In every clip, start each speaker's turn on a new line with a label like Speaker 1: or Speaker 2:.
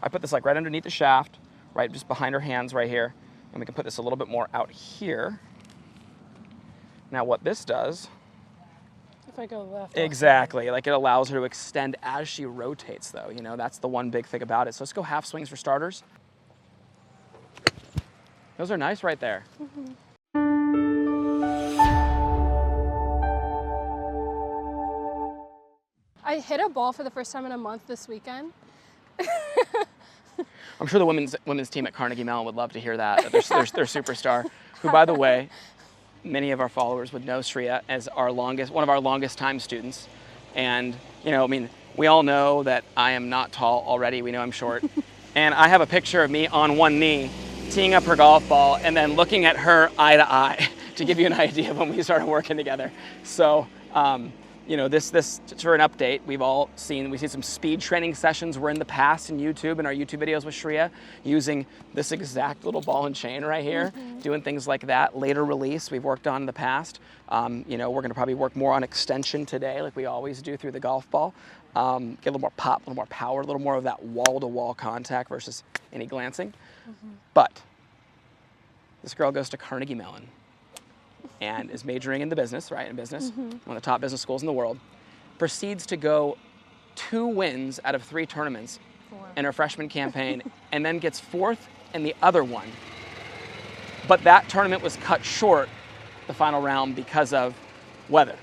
Speaker 1: I put this like right underneath the shaft, right just behind her hands right here. And we can put this a little bit more out here. Now what this does,
Speaker 2: if I go left.
Speaker 1: exactly, like it allows her to extend as she rotates though, you know, that's the one big thing about it. So let's go half swings for starters. Those are nice right there.
Speaker 2: Mm-hmm. I hit a ball for the first time in a month this weekend.
Speaker 1: I'm sure the women's team at Carnegie Mellon would love to hear that. Their superstar, who by the way, many of our followers would know Shreya as one of our longest time students. And, you know, I mean, we all know that I am not tall already. We know I'm short. And I have a picture of me on one knee, teeing up her golf ball, and then looking at her eye to eye to give you an idea of when we started working together. So, you know, this for an update, we've seen some speed training sessions were in the past in YouTube and our YouTube videos with Shreya, using this exact little ball and chain right here, doing things like that. Later release we've worked on in the past. You know, we're gonna probably work more on extension today, like we always do through the golf ball. Get a little more pop, a little more power, a little more of that wall-to-wall contact versus any glancing. But this girl goes to Carnegie Mellon and is majoring in the business, right, in business, one of the top business schools in the world, proceeds to go 2 wins out of 3 tournaments in her freshman campaign, and then gets 4th in the other one. But that tournament was cut short, the final round, because of weather.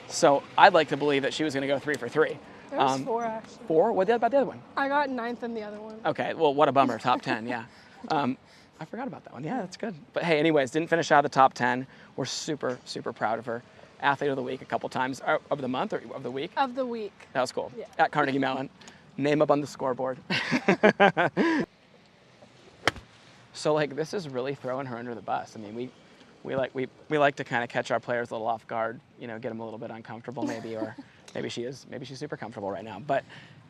Speaker 1: So I'd like to believe that she was gonna go 3 for 3.
Speaker 2: There was 4 actually.
Speaker 1: 4? What about the other one?
Speaker 2: I got 9th in the other one.
Speaker 1: Okay, well, what a bummer, top 10, yeah. I forgot about that one. Yeah, that's good. But hey, anyways, didn't finish out of the top 10. We're super, super proud of her. Athlete of the week a couple times, of the month or of the week?
Speaker 2: Of the week.
Speaker 1: That was cool.
Speaker 2: Yeah.
Speaker 1: At Carnegie Mellon. Name up on the scoreboard. So like, this is really throwing her under the bus. I mean, we like to kind of catch our players a little off guard, you know, get them a little bit uncomfortable maybe, or maybe she's super comfortable right now. But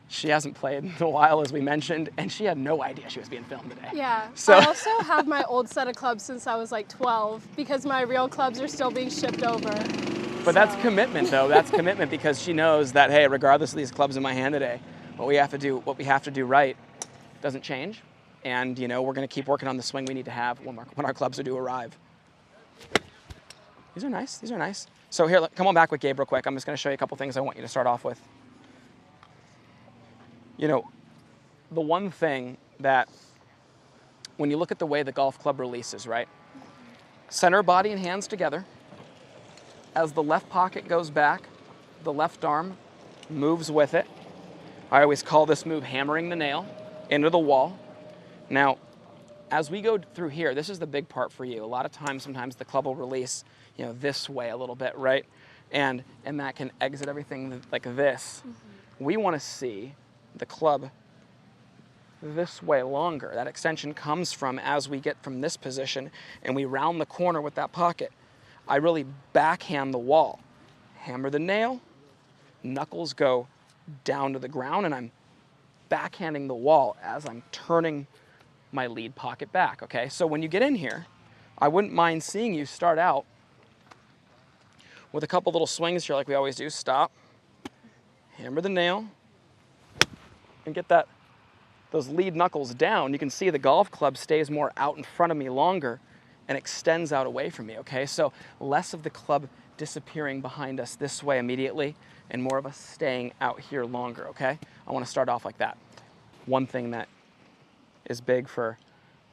Speaker 1: she hasn't played in a while, as we mentioned, and she had no idea she was being filmed today.
Speaker 2: Yeah.
Speaker 1: So
Speaker 2: I also have my old set of clubs since I was like 12, because my real clubs are still being shipped over.
Speaker 1: But that's commitment, though. That's commitment, because she knows that, hey, regardless of these clubs in my hand today, what we have to do right doesn't change. And, you know, we're going to keep working on the swing we need to have when our clubs do arrive. These are nice. These are nice. So here, come on back with Gabe real quick. I'm just going to show you a couple things I want you to start off with. You know, the one thing that, when you look at the way the golf club releases, right? Center body and hands together. As the left pocket goes back, the left arm moves with it. I always call this move hammering the nail into the wall. Now, as we go through here, this is the big part for you. A lot of times, sometimes the club will release, you know, this way a little bit, right? And that can exit everything like this. We want to see the club this way longer. That extension comes from as we get from this position and we round the corner with that pocket. I really backhand the wall. Hammer the nail, knuckles go down to the ground, and I'm backhanding the wall as I'm turning my lead pocket back, okay? So when you get in here, I wouldn't mind seeing you start out with a couple little swings here like we always do. Stop, hammer the nail, and get those lead knuckles down. You can see the golf club stays more out in front of me longer and extends out away from me, okay? So less of the club disappearing behind us this way immediately and more of us staying out here longer, okay? I want to start off like that. One thing that is big for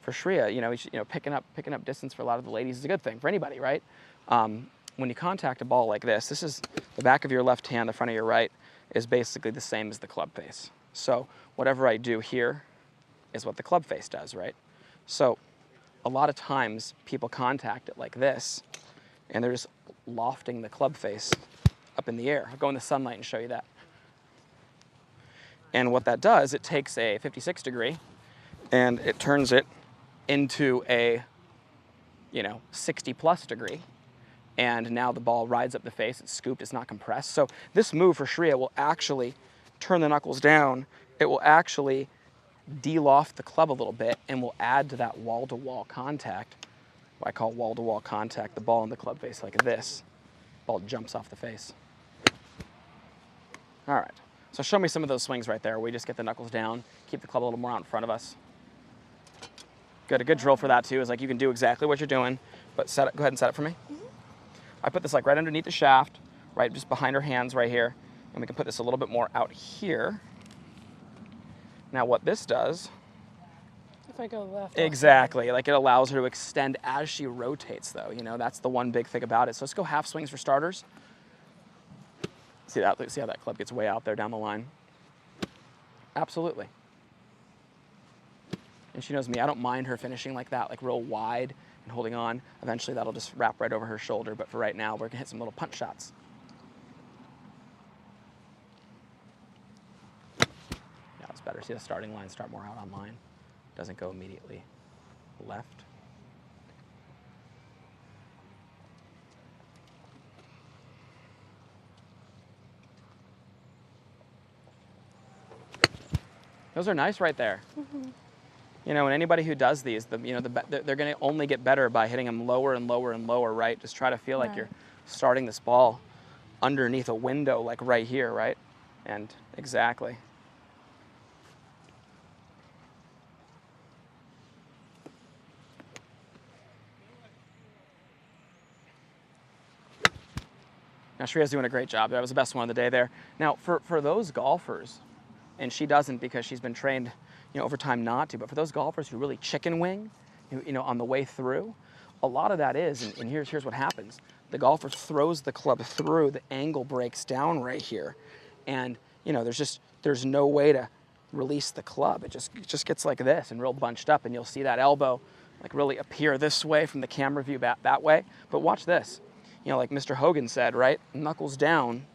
Speaker 1: Shreya, you know, picking up distance for a lot of the ladies is a good thing for anybody, right? When you contact a ball like this is the back of your left hand, the front of your right is basically the same as the club face. So whatever I do here is what the club face does, right? So a lot of times people contact it like this and they're just lofting the club face up in the air. I'll go in the sunlight and show you that. And what that does, it takes a 56 degree and it turns it into a, you know, 60 plus degree. And now the ball rides up the face, it's scooped, it's not compressed. So this move for Shreya will actually turn the knuckles down. It will actually de-loft the club a little bit and will add to that wall-to-wall contact. What I call wall-to-wall contact, the ball and the club face like this. Ball jumps off the face. All right, so show me some of those swings right there where we just get the knuckles down, keep the club a little more out in front of us. Good. A good drill for that too is like you can do exactly what you're doing, but set it. Go ahead and set it for me. I put this like right underneath the shaft, right just behind her hands right here, and we can put this a little bit more out here. Now what this does,
Speaker 2: If I go left.
Speaker 1: exactly, like it allows her to extend as she rotates though, you know, that's the one big thing about it. So let's go half swings for starters. See how that club gets way out there down the line? Absolutely. And she knows me, I don't mind her finishing like that, like real wide and holding on. Eventually that'll just wrap right over her shoulder, but for right now, we're gonna hit some little punch shots. Yeah, it's better. See the starting line start more out on line. Doesn't go immediately left. Those are nice right there. You know, and anybody who does these, they're going to only get better by hitting them lower and lower and lower, right? Just try to feel like you're starting this ball underneath a window, like right here, right? And exactly. Now, Shreya's doing a great job. That was the best one of the day there. Now, for those golfers, and she doesn't because she's been trained, over time not to, but for those golfers who really chicken wing, on the way through, a lot of that is, and here's what happens. The golfer throws the club through, the angle breaks down right here, and, there's no way to release the club. It just gets like this and real bunched up, and you'll see that elbow like really appear this way from the camera view that way. But watch this. Like Mr. Hogan said, right? Knuckles down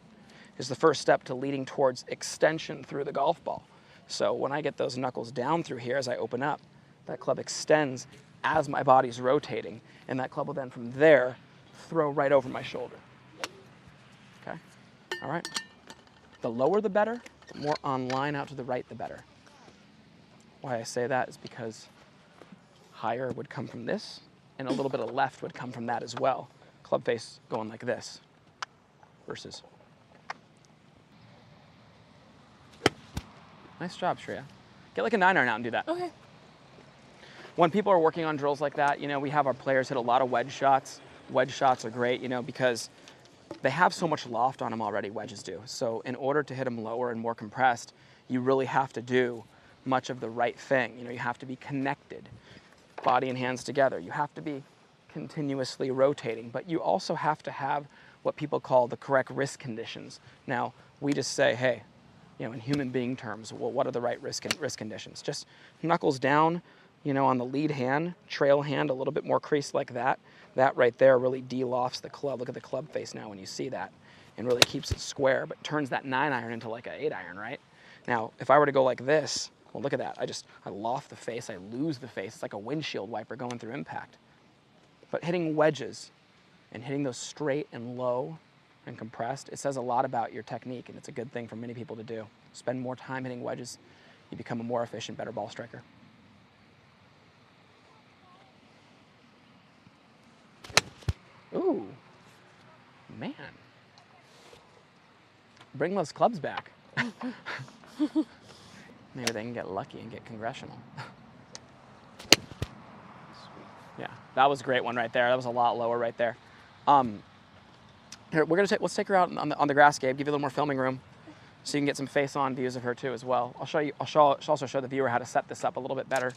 Speaker 1: is the first step to leading towards extension through the golf ball. So when I get those knuckles down through here as I open up, that club extends as my body's rotating, and that club will then from there throw right over my shoulder. Okay? All right. The lower the better, the more on line out to the right the better. Why I say that is because higher would come from this, and a little bit of left would come from that as well. Club face going like this versus. Nice job, Shreya. Get like a 9-iron out and do that.
Speaker 2: Okay.
Speaker 1: When people are working on drills like that, we have our players hit a lot of wedge shots. Wedge shots are great, because they have so much loft on them already, wedges do. So in order to hit them lower and more compressed, you really have to do much of the right thing. You have to be connected, body and hands together. You have to be continuously rotating, but you also have to have what people call the correct wrist conditions. Now, we just say, hey, in human being terms, well, what are the right wrist conditions? Just knuckles down, on the lead hand, trail hand, a little bit more crease like that. That right there really de-lofts the club. Look at the club face now when you see that, and really keeps it square, but turns that 9-iron into like an 8-iron, right? Now, if I were to go like this, well, look at that. I loft the face, I lose the face. It's like a windshield wiper going through impact. But hitting wedges and hitting those straight and low and compressed, it says a lot about your technique, and it's a good thing for many people to do. Spend more time hitting wedges, you become a more efficient, better ball striker. Ooh, man. Bring those clubs back. Maybe they can get lucky and get congressional. Yeah, that was a great one right there. That was a lot lower right there. Here, let's take her out on the grass, Gabe. Give you a little more filming room, so you can get some face-on views of her too as well. I'll also show the viewer how to set this up a little bit better.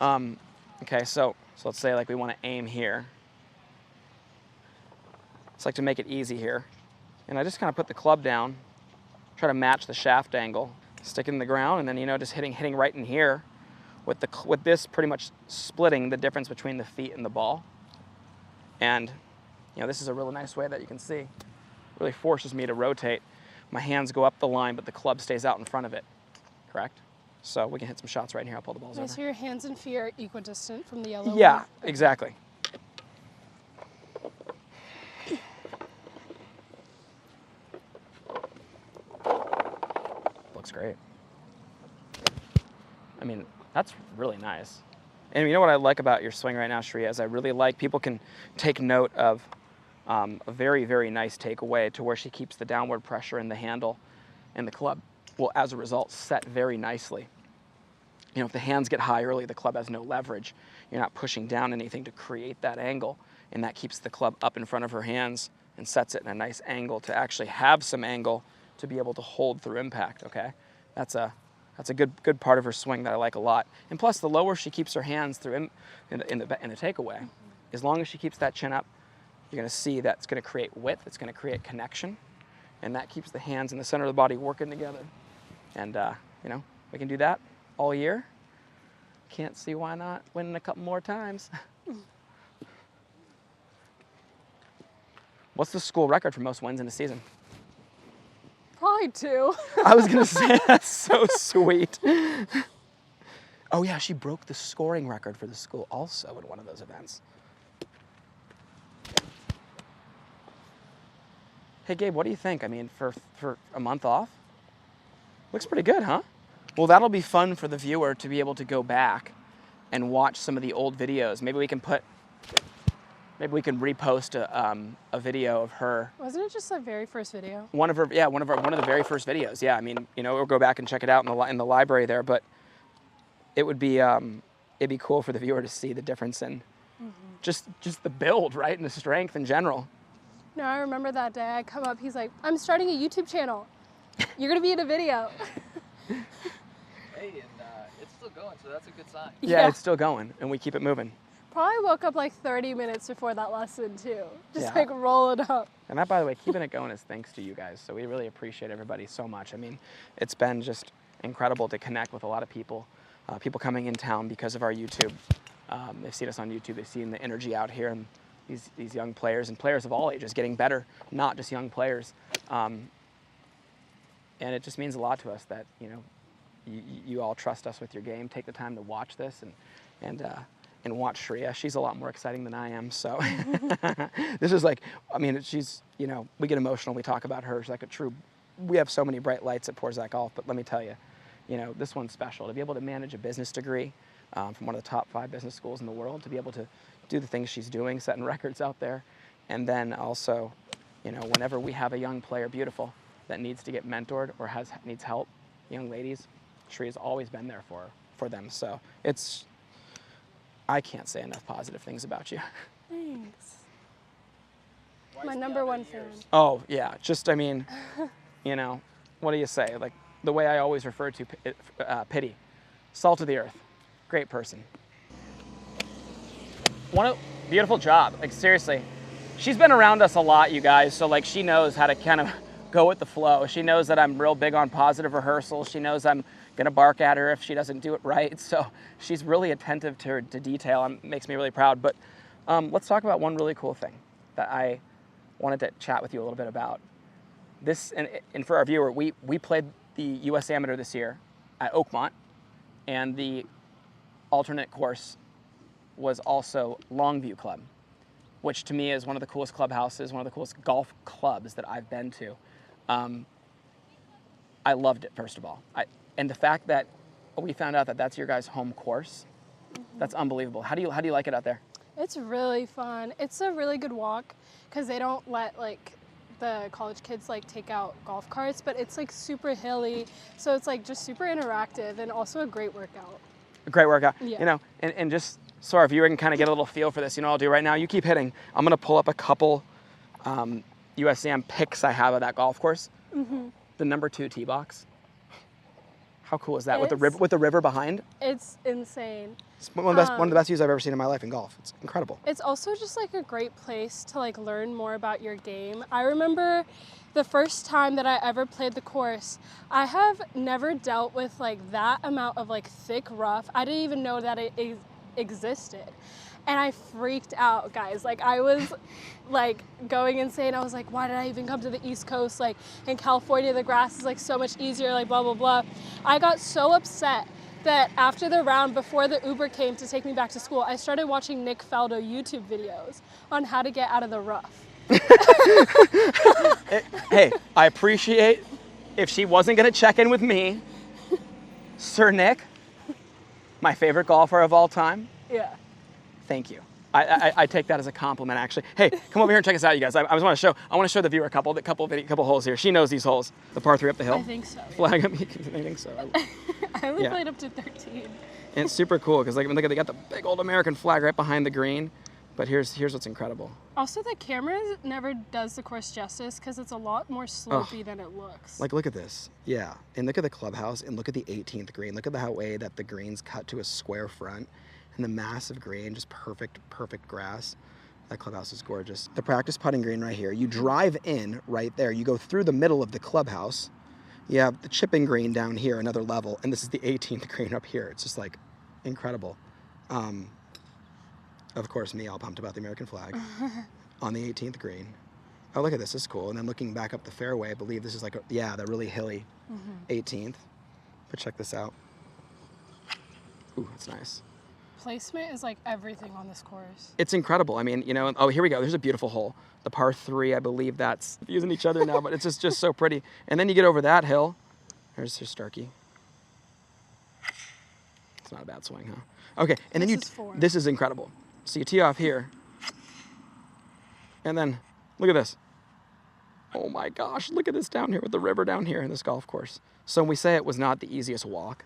Speaker 1: Okay, so let's say like we want to aim here. It's like to make it easy here, and I just kind of put the club down, try to match the shaft angle, stick it in the ground, and then just hitting right in here. With this pretty much splitting the difference between the feet and the ball. And this is a really nice way that you can see. It really forces me to rotate. My hands go up the line, but the club stays out in front of it, correct? So we can hit some shots right here. I'll pull the balls over.
Speaker 2: So your hands and feet are equidistant from the yellow
Speaker 1: Yeah,
Speaker 2: one?
Speaker 1: exactly. Looks great. I mean, that's really nice. And you know what I like about your swing right now, Shreya, is I really like people can take note of a very, very nice takeaway to where she keeps the downward pressure in the handle, and the club will, as a result, set very nicely. You know, if the hands get high early, the club has no leverage. You're not pushing down anything to create that angle, and that keeps the club up in front of her hands and sets it in a nice angle to actually have some angle to be able to hold through impact, okay? That's a good part of her swing that I like a lot. And plus, the lower she keeps her hands through in the takeaway, as long as she keeps that chin up, you're gonna see that's gonna create width, it's gonna create connection, and that keeps the hands in the center of the body working together. And, you know, we can do that all year. Can't see why not winning a couple more times. What's the school record for most wins in a season?
Speaker 2: Probably 2.
Speaker 1: I was gonna say, that's so sweet. Oh yeah, she broke the scoring record for the school also in one of those events. Hey Gabe, what do you think? I mean, for a month off? Looks pretty good, huh? Well, that'll be fun for the viewer to be able to go back and watch some of the old videos. Maybe we can repost a video of her.
Speaker 2: Wasn't it just the very first video?
Speaker 1: One of the very first videos. Yeah, I mean, you know, we'll go back and check it out in the library there. But it would be it'd be cool for the viewer to see the difference in just the build, right, and the strength in general.
Speaker 2: No, I remember that day. I come up, he's like, "I'm starting a YouTube channel. You're gonna be in a video."
Speaker 3: Hey, and it's still going, so that's a good sign.
Speaker 1: Yeah, it's still going, and we keep it moving.
Speaker 2: Probably woke up like 30 minutes before that lesson too. Just
Speaker 1: Yeah.
Speaker 2: like roll it up.
Speaker 1: And that, by the way, keeping it going is thanks to you guys. So we really appreciate everybody so much. I mean, it's been just incredible to connect with a lot of people, people coming in town because of our YouTube. They've seen us on YouTube. They've seen the energy out here and these young players and players of all ages getting better, not just young players. And it just means a lot to us that, you know, you all trust us with your game. Take the time to watch this and watch Shreya. She's a lot more exciting than I am. So this is like, I mean, she's, you know, we get emotional. We talk about her. She's like a true, we have so many bright lights at Porzak Golf, but let me tell you, you know, this one's special. To be able to manage a business degree from one of the top 5 business schools in the world, to be able to do the things she's doing, setting records out there. And then also, you know, whenever we have a young player, beautiful, that needs to get mentored or needs help, young ladies, Shreya's always been there for them. So I can't say enough positive things about you.
Speaker 2: Thanks. My number one fan.
Speaker 1: Oh yeah, just, I mean, you know, what do you say? Like the way I always refer to Pity, salt of the earth, great person. Beautiful job, like seriously. She's been around us a lot, you guys, so like she knows how to kind of go with the flow. She knows that I'm real big on positive rehearsal. She knows I'm gonna bark at her if she doesn't do it right. So she's really attentive to detail and makes me really proud. But let's talk about one really cool thing that I wanted to chat with you a little bit about. This, and for our viewer, we played the US Amateur this year at Oakmont, and the alternate course was also Longview Club, which to me is one of the coolest clubhouses, one of the coolest golf clubs that I've been to. I loved it, first of all. And the fact that we found out that that's your guys' home course, that's unbelievable. How do you like it out there?
Speaker 2: It's really fun. It's a really good walk because they don't let like the college kids like take out golf carts, but it's like super hilly, so it's like just super interactive and also a great workout.
Speaker 1: A great workout.
Speaker 2: Yeah.
Speaker 1: You know, and just so our viewer can kind of get a little feel for this, you know what I'll do right now? You keep hitting. I'm gonna pull up a couple USAM pics I have of that golf course. The number 2 tee box. How cool is that with the river behind?
Speaker 2: It's insane.
Speaker 1: It's one of the best views I've ever seen in my life in golf. It's incredible.
Speaker 2: It's also just like a great place to like learn more about your game. I remember the first time that I ever played the course, I have never dealt with like that amount of like thick rough. I didn't even know that it existed. And I freaked out, guys. Like I was like going insane. I was like, why did I even come to the East Coast? Like in California, the grass is like so much easier, like blah, blah, blah. I got so upset that after the round, before the Uber came to take me back to school, I started watching Nick Faldo YouTube videos on how to get out of the rough.
Speaker 1: Hey, I appreciate if she wasn't gonna check in with me, Sir Nick, my favorite golfer of all time.
Speaker 2: Yeah.
Speaker 1: Thank you. I take that as a compliment, actually. Hey, come over here and check us out, you guys. I want to show the viewer a couple holes here. She knows these holes. The par 3 up the hill.
Speaker 2: I think so.
Speaker 1: Flag them. I think so.
Speaker 2: I only
Speaker 1: Yeah.
Speaker 2: played up to 13.
Speaker 1: And it's super cool because like look at they got the big old American flag right behind the green. But here's what's incredible.
Speaker 2: Also, the camera never does the course justice because it's a lot more slopey than it looks.
Speaker 1: Like look at this. Yeah. And look at the clubhouse and look at the 18th green. Look at the way that the green's cut to a square front and the massive green, just perfect grass. That clubhouse is gorgeous. The practice putting green right here. You drive in right there. You go through the middle of the clubhouse. You have the chipping green down here, another level, and this is the 18th green up here. It's just like incredible. Of course, me all pumped about the American flag on the 18th green. Oh, look at this. This is cool. And then looking back up the fairway, I believe this is like, the really hilly 18th. But check this out. Ooh, that's nice.
Speaker 2: Placement is like everything on this course.
Speaker 1: It's incredible. I mean, you know, oh, here we go. There's a beautiful hole. The par 3, I believe that's using each other now, but it's just so pretty. And then you get over that hill. There's Starkey. It's not a bad swing, huh? Okay, and then this is incredible. So you tee off here, and then look at this. Oh my gosh, look at this down here with the river down here in this golf course. So when we say it was not the easiest walk,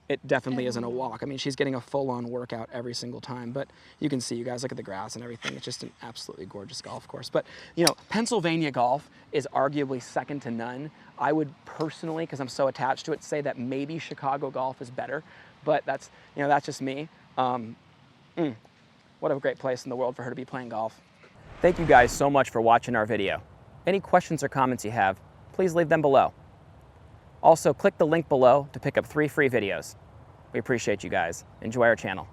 Speaker 1: it definitely isn't a walk. I mean, she's getting a full-on workout every single time, but you can see, you guys, look at the grass and everything. It's just an absolutely gorgeous golf course. But, you know, Pennsylvania golf is arguably second to none. I would personally, because I'm so attached to it, say that maybe Chicago golf is better, but that's, you know, that's just me. What a great place in the world for her to be playing golf. Thank you guys so much for watching our video. Any questions or comments you have, please leave them below. Also, click the link below to pick up 3 free videos. We appreciate you guys. Enjoy our channel.